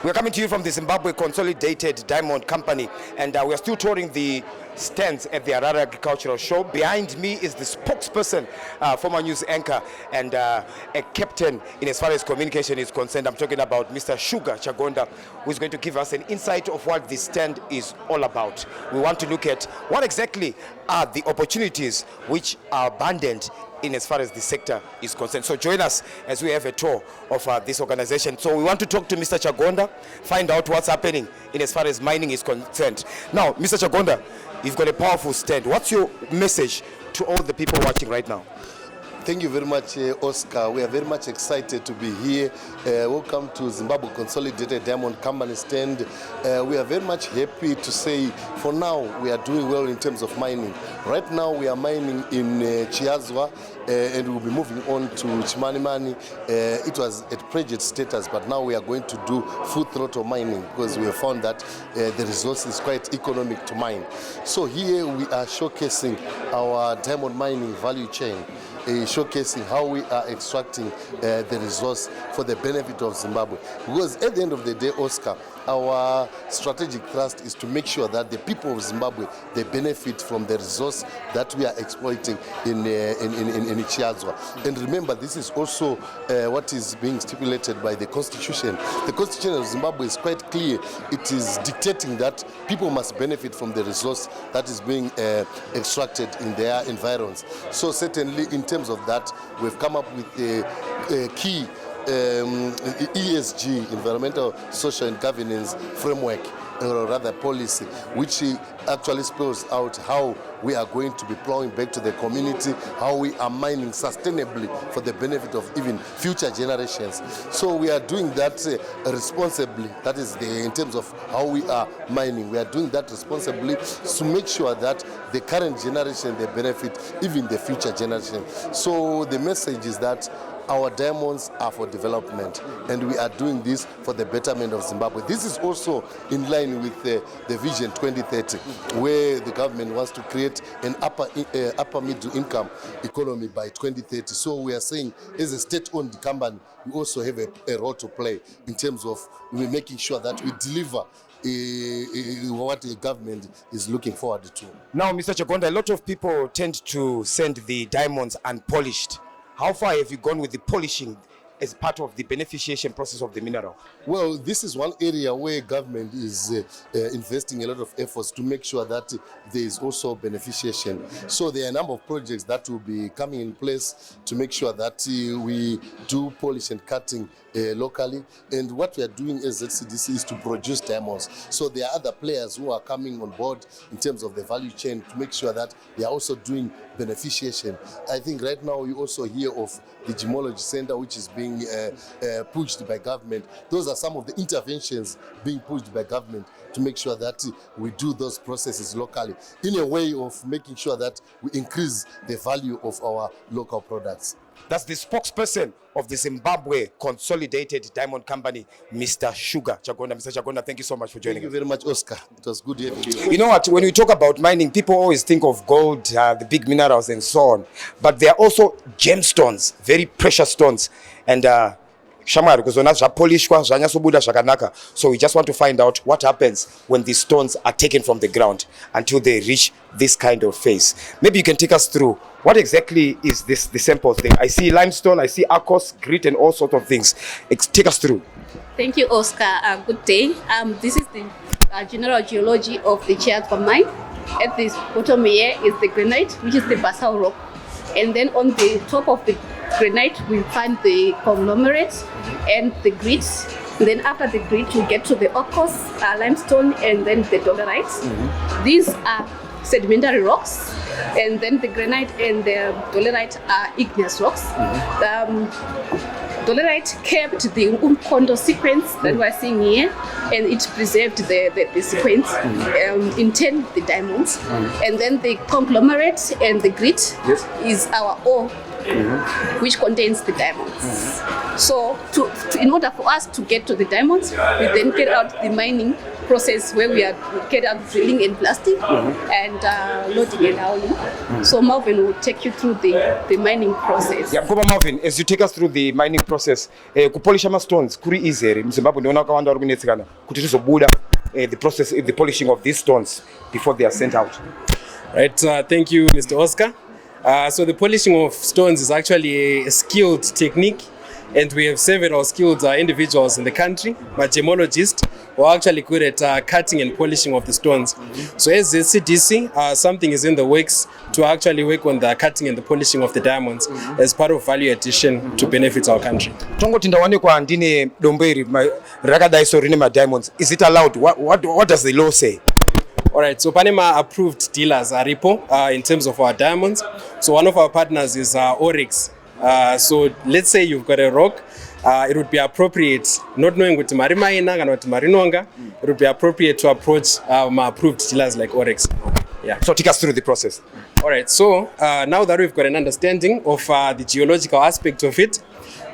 We're coming to you from the Zimbabwe Consolidated Diamond Company, and we're still touring the stands at the Harare Agricultural Show. Behind me is the spokesperson, former news anchor, and a captain in as far as communication is concerned. I'm talking about Mr. Sugar Chagonda, who's going to give us an insight of what this stand is all about. We want to look at what exactly are the opportunities which are abundant in as far as the sector is concerned. So join us as we have a tour of this organization. So we want to talk to Mr. Chagonda, find out what's happening in as far as mining is concerned. Now, Mr. Chagonda, you've got a powerful stand. What's your message to all the people watching right now? Thank you very much, Oscar. We are very much excited to be here. Welcome to Zimbabwe Consolidated Diamond Company stand. We are very much happy to say for now we are doing well in terms of mining. Right now we are mining in Chiazwa and we'll be moving on to Chimanimani. It was at project status, but now we are going to do full throttle mining because we have found that the resource is quite economic to mine. So here we are showcasing our diamond mining value chain. Showcasing how we are extracting the resource for the benefit of Zimbabwe. Because at the end of the day, Oscar, our strategic thrust is to make sure that the people of Zimbabwe, they benefit from the resource that we are exploiting in Chiazwa. And remember, this is also what is being stipulated by the Constitution. The Constitution of Zimbabwe is quite clear. It is dictating that people must benefit from the resource that is being extracted in their environs. So certainly in terms of that, we've come up with a key ESG, environmental, social and governance framework, or rather policy, which actually spells out how we are going to be plowing back to the community, how we are mining sustainably for the benefit of even future generations. So we are doing that responsibly. That is in terms of how we are mining. We are doing that responsibly to make sure that the current generation, they benefit, even the future generation. So the message is that our diamonds are for development, and we are doing this for the betterment of Zimbabwe. This is also in line with the Vision 2030, where the government wants to create an upper middle income economy by 2030. So we are saying, as a state-owned company, we also have a role to play in terms of making sure that we deliver what the government is looking forward to. Now, Mr. Chagonda, a lot of people tend to send the diamonds unpolished. How far have you gone with the polishing as part of the beneficiation process of the mineral? Well, this is one area where government is investing a lot of efforts to make sure that there is also beneficiation. So there are a number of projects that will be coming in place to make sure that we do polish and cutting locally. And what we are doing as Zcdc is to produce diamonds. So there are other players who are coming on board in terms of the value chain to make sure that they are also doing beneficiation. I think right now you also hear of the Gemology Center, which is being pushed by government. Those are some of the interventions being pushed by government to make sure that we do those processes locally in a way of making sure that we increase the value of our local products. That's the spokesperson of the Zimbabwe Consolidated Diamond Company, Mr. Sugar Chagonda. Mr. Chagonda, thank you so much for joining us. Thank you very much, Oscar. It was good having you. You know what? When we talk about mining, people always think of gold, the big minerals and so on. But there are also gemstones, very precious stones. And so we just want to find out what happens when these stones are taken from the ground until they reach this kind of phase. Maybe you can take us through what exactly is the samples there. I see limestone, I see aquos, grit and all sorts of things. Take us through. Thank you, Oscar. Good day. This is the general geology of the Chiazwa mine. At this bottom here is the granite, which is the basalt rock. And then on the top of the granite, we find the conglomerate and the grit. And then after the grit, we get to the ochres, limestone, and then the dolerites. These are sedimentary rocks, and then the granite and the dolerite are igneous rocks. Dolerite kept the Umkondo sequence that we're seeing here, and it preserved the sequence in 10 the diamonds. And then the conglomerate and the grit is our ore which contains the diamonds. So in order for us to get to the diamonds, we then carry out the mining process where we are carry out drilling and blasting and loading and hauling. So Marvin will take you through the mining process. Yeah, Mkoma Marvin, as you take us through the mining process, kupolish stones kuri easy here. Mzimbabwe ndiona kawanda uri kunetsekana kuti tizobuda the process, the polishing of these stones before they are sent out. Right, thank you, Mr. Oscar. So the polishing of stones is actually a skilled technique, and we have several skilled individuals in the country, but gemologists who are actually good at cutting and polishing of the stones. So as Zcdc, something is in the works to actually work on the cutting and the polishing of the diamonds as part of value addition to benefit our country. Tongoti ndawanikwa ndine domberi rakadai so rine diamonds. Is it allowed? What does the law say? All right, so Panama approved dealers are repo in terms of our diamonds. So one of our partners is Oryx. So let's say you've got a rock, it would be appropriate, not knowing what marimaina and what marinonga, it would be appropriate to approach approved dealers like Oryx. Yeah. So take us through the process. All right, so now that we've got an understanding of the geological aspect of it,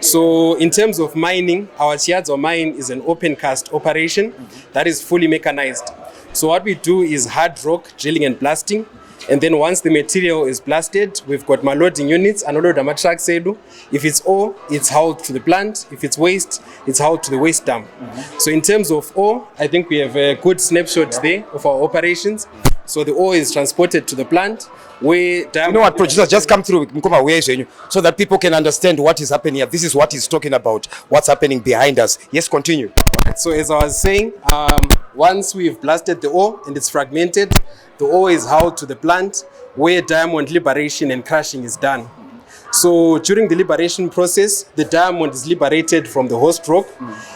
so in terms of mining, our Zvicherwa mine is an open cast operation that is fully mechanized. So what we do is hard rock drilling and blasting. And then once the material is blasted, we've got my loading units and all of the truck sedu. If it's ore, it's hauled to the plant. If it's waste, it's hauled to the waste dump. So in terms of ore, I think we have a good snapshot there of our operations. So the ore is transported to the plant where you know what, producers, just come through so that people can understand what is happening here. This is what he's talking about, what's happening behind us. Yes, continue. So as I was saying, once we've blasted the ore and it's fragmented, the ore is hauled to the plant where diamond liberation and crushing is done. So during the liberation process, the diamond is liberated from the host rock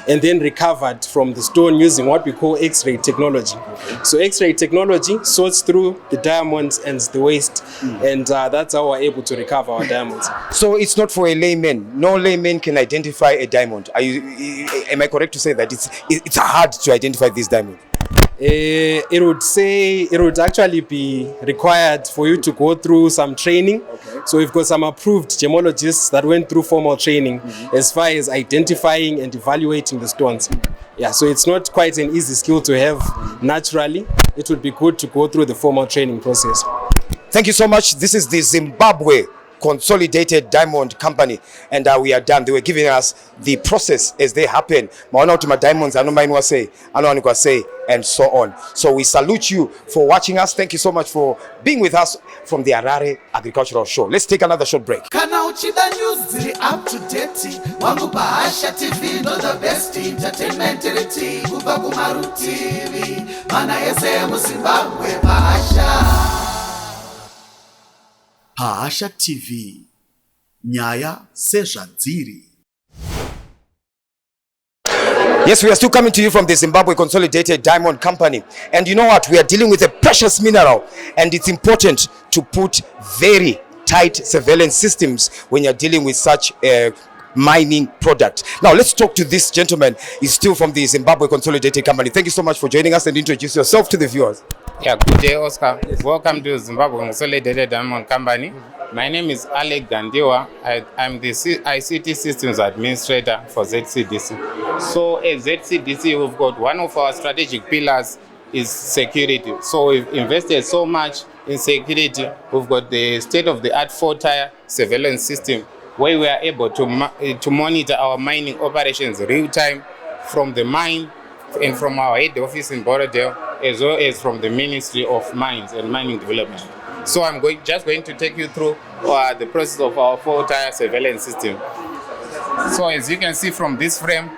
and then recovered from the stone using what we call X-ray technology. So X-ray technology sorts through the diamonds and the waste, and that's how we're able to recover our diamonds. So it's not for a layman. No layman can identify a diamond. Am I correct to say that it's hard to identify this diamond? It would actually be required for you to go through some training. So we've got some approved gemologists that went through formal training as far as identifying and evaluating the stones. Yeah, so it's not quite an easy skill to have naturally. It would be good to go through the formal training process. Thank you so much. This is the Zimbabwe Consolidated Diamond Company, and we are done. They were giving us the process as they happen. Maona utima diamonds, I know mine was say, I know I say, and so on. So we salute you for watching us. Thank you so much for being with us from the Harare Agricultural Show. Let's take another short break. Kana uchida news ziri up to date. Wangu Bahasha TV, no the best entertainment riti. Kuba Kumaru TV, mana yese Zimbabwe Bahasha. Bahasha TV, Nyaya Sezvadziri. Yes, we are still coming to you from the Zimbabwe Consolidated Diamond Company. And you know what? We are dealing with a precious mineral, and it's important to put very tight surveillance systems when you're dealing with such a mining product. Now, let's talk to this gentleman. He's still from the Zimbabwe Consolidated Company. Thank you so much for joining us, and introduce yourself to the viewers. Yeah, good day, Oscar. Welcome to Zimbabwe Consolidated Diamond Company. My name is Alec Gandiwa. I'm the ICT Systems Administrator for Zcdc. So at Zcdc, we've got one of our strategic pillars is security. So we've invested so much in security. We've got the state-of-the-art 4-tier surveillance system where we are able to monitor our mining operations real-time from the mine and from our head office in Borodale, as well as from the Ministry of Mines and Mining Development. So I'm just going to take you through the process of our 4-tier surveillance system. So as you can see from this frame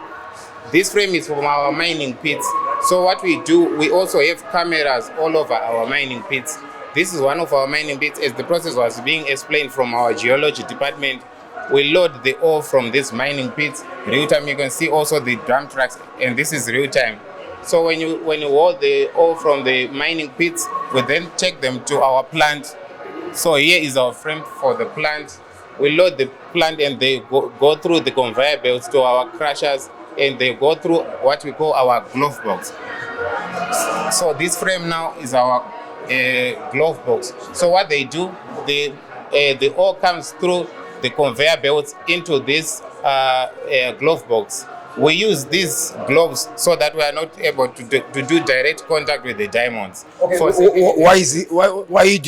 is from our mining pits. So what we do, we also have cameras all over our mining pits. This is one of our mining pits. As the process was being explained from our geology department, we load the ore from these mining pits real time. You can see also the drum trucks, and this is real time. So when you hold the ore from the mining pits, we then take them to our plant. So here is our frame for the plant. We load the plant and they go through the conveyor belts to our crushers, and they go through what we call our glove box. So this frame now is our glove box. So what they do, the ore comes through the conveyor belts into this glove box. We use these gloves so that we are not able to do direct contact with the diamonds. Okay.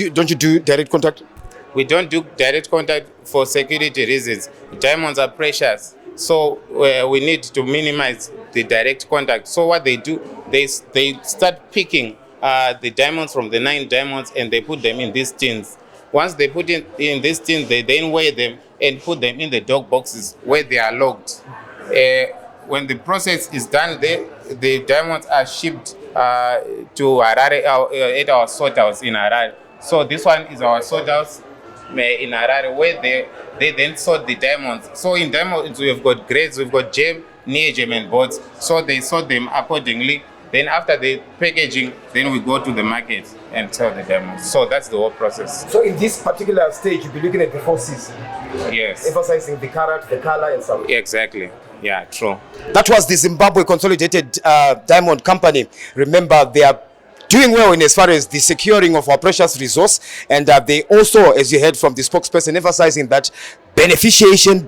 Don't you do direct contact? We don't do direct contact for security reasons. Diamonds are precious, so we need to minimize the direct contact. So what they do, they start picking the diamonds from the 9 diamonds, and they put them in these tins. Once they put in these tins, they then weigh them and put them in the dog boxes where they are logged. When the process is done, the diamonds are shipped to Harare at our sort house in Harare. So this one is our sort house in Harare, where they then sort the diamonds. So in diamonds we've got grades, we've got gem, near gem and boards. So they sort them accordingly. Then after the packaging, then we go to the market and sell the diamonds. So that's the whole process. So in this particular stage, you'll be looking at the 4 C's. Yes. Emphasizing the carat, the color, and so on. Exactly. Yeah, true. That was the Zimbabwe Consolidated Diamond Company. Remember, they are doing well in as far as the securing of our precious resource, and they also, as you heard from the spokesperson, emphasizing that beneficiation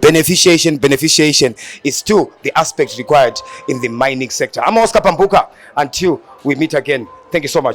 is still the aspect required in the mining sector. I'm Oscar Pambuka. Until we meet again, thank you so much.